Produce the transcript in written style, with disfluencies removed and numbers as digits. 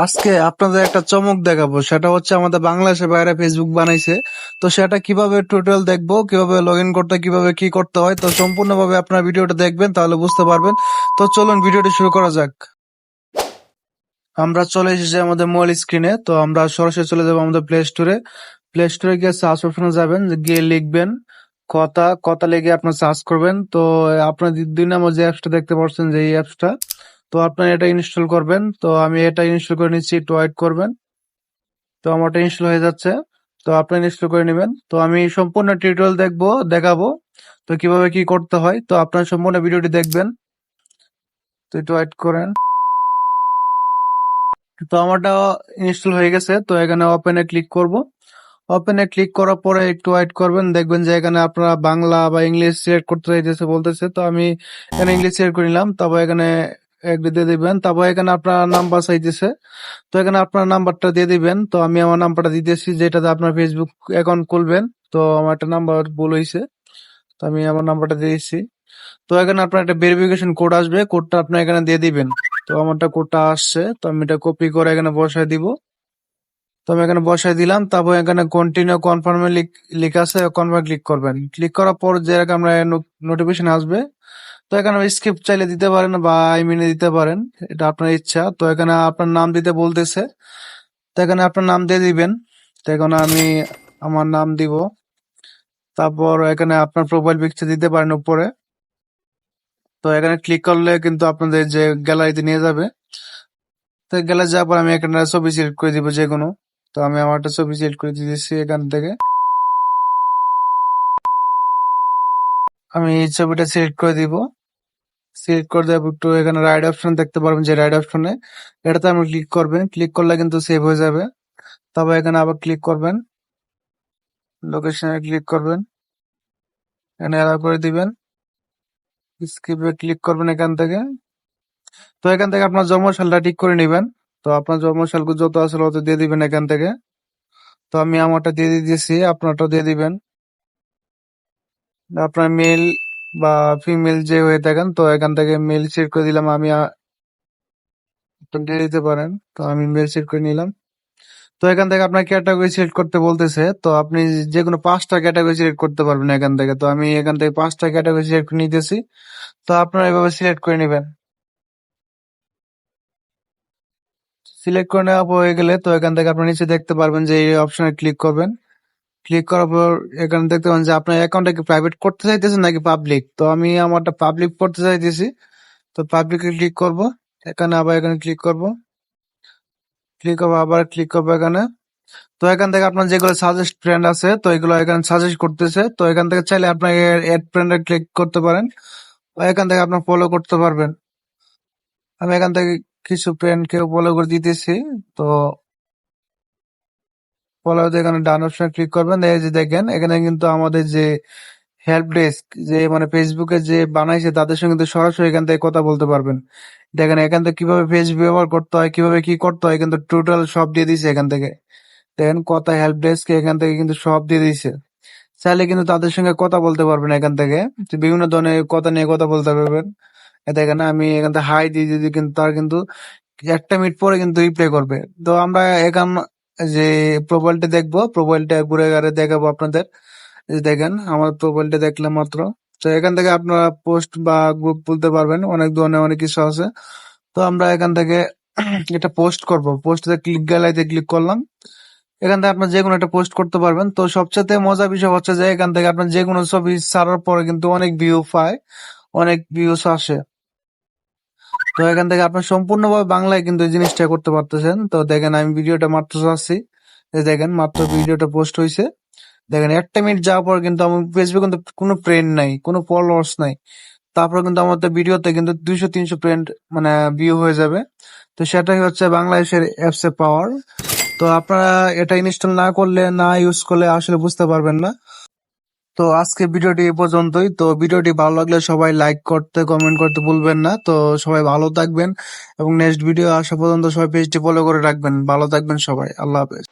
আজকে আপনাদের একটা চমক দেখাবো, সেটা হচ্ছে আমাদের বাংলাদেশের বাইরে ফেসবুক বানাইছে। তো সেটা কিভাবে টোটাল দেখবো, কিভাবে লগ ইন করতে হয়, কিভাবে কি করতে হয়, তো সম্পূর্ণভাবে আপনার ভিডিওটা দেখবেন, তাহলে বুঝতে পারবেন। তো চলুন ভিডিওটি শুরু করা যাক। আমরা চলে এসেছি আমাদের মূল স্ক্রিনে। তো আমরা সরাসরি চলে যাবো আমাদের প্লে স্টোরে। প্লে স্টোরে গিয়ে সার্চ অপশনে যাবেন, গিয়ে লিখবেন কথা কথা, লিখে আপনার সার্চ করবেন। তো আপনার 2 নম্বর যে অ্যাপসটা দেখতে পাচ্ছেন, যে এই অ্যাপসটা, তো আপনার এটা ইনস্টল করবেন। তো আমি এটা ইনস্টল করে নিচ্ছি, একটু ওয়েট করবেন। তো আমারটা ইনস্টল হয়ে যাচ্ছে। তো আপনি ইনস্টল করে নেবেন। তো আমি সম্পূর্ণ টিউটোরিয়াল দেখাবো, তো কিভাবে কি করতে হয়। তো আপনার সম্পূর্ণ ভিডিওটি দেখবেন। তো একটু ওয়েট করেন। তো আমারটা ইনস্টল হয়ে গেছে। তো এখানে ওপেনে ক্লিক করব। ওপেনে ক্লিক করার পরে একটু ওয়েট করবেন, দেখবেন যে এখানে আপনারা বাংলা বা ইংলিশ সিলেক্ট করতে চাইতেছে বলতেছে। তো আমি এখানে ইংলিশ সিলেক্ট করে নিলাম। তারপর এখানে এগ্রি দিয়ে দিবেন। তারপর এখানে আপনার নাম্বার চাইতেছে। তো এখানে আপনার নাম্বারটা দিয়ে দিবেন। তো আমি আমার নাম্বারটা দিতেছি, যেটাতে আপনার ফেসবুক অ্যাকাউন্ট খুলবেন। তো আমার একটা নাম্বার ভুল হয়েছে, তো আমি আমার নাম্বারটা দিয়ে দিচ্ছি। তো এখানে আপনার একটা ভেরিফিকেশন কোড আসবে, কোডটা আপনি এখানে দিয়ে দিবেন। তো আমারটা কোডটা আসছে, তো আমি এটা কপি করে এখানে বসায় দিব। তো আমি এখানে বসায় দিলাম। তারপর এখানে কন্টিনিউ কনফার্মে লেখা আছে, কনফার্ম ক্লিক করবেন। ক্লিক করার পর যে আমরা নোটিফিকেশন আসবে, তো এখানে স্কিপ চাইলে দিতে পারেন বা আই মিনে দিতে পারেন, এটা আপনার ইচ্ছা। তো এখানে আপনার নাম দিতে বলতেছে, তো এখানে আপনার নাম দিয়ে দিবেন। তো এখানে আমি আমার নাম দিব। তারপর এখানে আপনার প্রোফাইল পিকচার দিতে পারেন উপরে। তো এখানে ক্লিক করলে কিন্তু আপনাদের যে গ্যালারিতে নিয়ে যাবে। তো গ্যালারি যাওয়ার পর আমি এখানে ছবি সিলেক্ট করে দিব যে কোনো। তো আমি আমার একটা ছবি সিলেক্ট করে দিয়েছি এখান থেকে। আমি এই ছবিটা সিলেক্ট করে দিব। সিলেক্ট করে দেবো, একটু এখানে রাইট অপশন দেখতে পারবেন, যে রাইট অপশনে এটাতে আপনি ক্লিক করবেন। ক্লিক করলে কিন্তু সেভ হয়ে যাবে। তারপর এখানে আবার ক্লিক করবেন, লোকেশনে ক্লিক করবেন, এখানে অ্যালাউ করে দিবেন, স্কিপে ক্লিক করবেন এখান থেকে। তো এখান থেকে আপনার জন্মসালটা ঠিক করে নেবেন। তো আপনার জন্মসাল যত আসলে অত দিয়ে দিবেন এখান থেকে। তো আমি আমারটা দিয়ে দিয়েছি, আপনারটা দিয়ে দিবেন। আপনার মেল বা ফিমেল যে হয়ে থাকেন, তো এখান থেকে মেল সিলেক্ট করে দিলাম আমি। আপনি দিয়ে দিতে পারেন। তো আমি মেল সিলেক্ট করে নিলাম। তো এখান থেকে আপনার ক্যাটাগরি সিলেক্ট করতে বলতেছে। তো আপনি যে কোনো 5টা ক্যাটাগরি সিলেক্ট করতে পারবেন এখান থেকে। তো আমি এখান থেকে 5টা ক্যাটাগরি সিলেক্ট করে নিতেছি। তো আপনারা এভাবে সিলেক্ট করে নেবেন। সিলেক্ট করে নেওয়া হয়ে গেলে, তো এখান থেকে আপনার নিচে দেখতে পারবেন যে এই অপশনে ক্লিক করবেন। ক্লিক করার পর এখানে দেখতে পাবেন যে আপনার অ্যাকাউন্টটা কি প্রাইভেট করতে চাইতেছেন নাকি পাবলিক। তো আমি আমারটা পাবলিক করতে চাইতেছি। তো পাবলিকে ক্লিক করব। এখানে আবার এখানে ক্লিক করব। ক্লিক করবো, আবার ক্লিক করবো এখানে। তো এখান থেকে আপনার যেগুলো সাজেস্ট ফ্রেন্ড আছে, তো এগুলো এখানে সাজেস্ট করতেছে। তো এখান থেকে চাইলে আপনার এড ফ্রেন্ডে ক্লিক করতে পারেন, বা এখান থেকে আপনার ফলো করতে পারবেন। আমি এখান থেকে কিছু ফ্রেন্ডকে ফলো করে দিতেছি। তো ফলো এখানে ডান অপশনে ক্লিক করবেন। এই যে দেখেন, এখানে কিন্তু আমাদের যে হেল্প ডেস্ক, যে মানে ফেসবুকে যে বানাইছে তাদের সঙ্গে কিন্তু সরাসরি এখান থেকে কথা বলতে পারবেন। দেখেন এখান থেকে কিভাবে ফেসবুক ব্যবহার করতে হয়, কিভাবে কি করতে হয়, কিন্তু টোটাল সব দিয়ে দিছে এখান থেকে। দেখেন কথা হেল্প ডেস্ক এখান থেকে কিন্তু সব দিয়ে দিছে। চাইলে কিন্তু তাদের সঙ্গে কথা বলতে পারবেন এখান থেকে, যে বিভিন্ন ধরনের কথা নিয়ে কথা বলতে পারবেন। দেখেন আমি এখান থেকে হাই দিয়ে দিদি, কিন্তু তার কিন্তু 1 মিনিট পরে কিন্তু রিপ্লাই করবে। তো আমরা এখন যে প্রোফাইলটা দেখবো, প্রোফাইলটা ঘুরে ঘুরে দেখাবো আপনাদের। এই দেখেন আমার প্রোফাইলটা দেখলাম মাত্র। তো এখান থেকে আপনারা পোস্ট বা গ্রুপ বলতে পারবেন, অনেক ধরনের অনেক কিছু আছে। তো আমরা এখান থেকে এটা পোস্ট করব। পোস্টে ক্লিক, গ্যালারিতে ক্লিক করলাম। এখান থেকে আপনার যে কোনো একটা পোস্ট করতে পারবেন। তো সবচেয়ে মজার বিষয় হচ্ছে যে এখান থেকে আপনার যে কোনো ছবি ছাড়ার পরে কিন্তু অনেক ভিউ পায়, অনেক ভিউস আসে। তো এখান থেকে আপনার সম্পূর্ণভাবে বাংলায় কিন্তু এই জিনিসটা করতে পারতেছেন। তো দেখেন আমি ভিডিওটা মাত্র চাচ্ছি, দেখেন মাত্র ভিডিওটা পোস্ট হয়েছে। দেখেন 1 মিনিট যাওয়ার পর কিন্তু আমার ফেসবুক কিন্তু কোনো ফ্রেন্ড নাই, কোনো ফলোয়ার্স নাই। তারপর কিন্তু আমাদের ভিডিওতে কিন্তু 200-300 ফ্রেন্ড মানে ভিউ হয়ে যাবে। তো সেটাই হচ্ছে বাংলাদেশের অ্যাপস এর পাওয়ার। তো আপনারা এটা ইনস্টল না করলে, না ইউজ করলে আসলে বুঝতে পারবেন না। তো আজকে ভিডিওটি এ পর্যন্তই। তো ভিডিওটি ভালো লাগলে সবাই লাইক করতে, কমেন্ট করতে ভুলবেন না। তো সবাই ভালো থাকবেন, এবং নেক্সট ভিডিও আসা পর্যন্ত সবাই পেজটি ফলো করে রাখবেন। ভালো থাকবেন সবাই, আল্লাহ হাফেজ।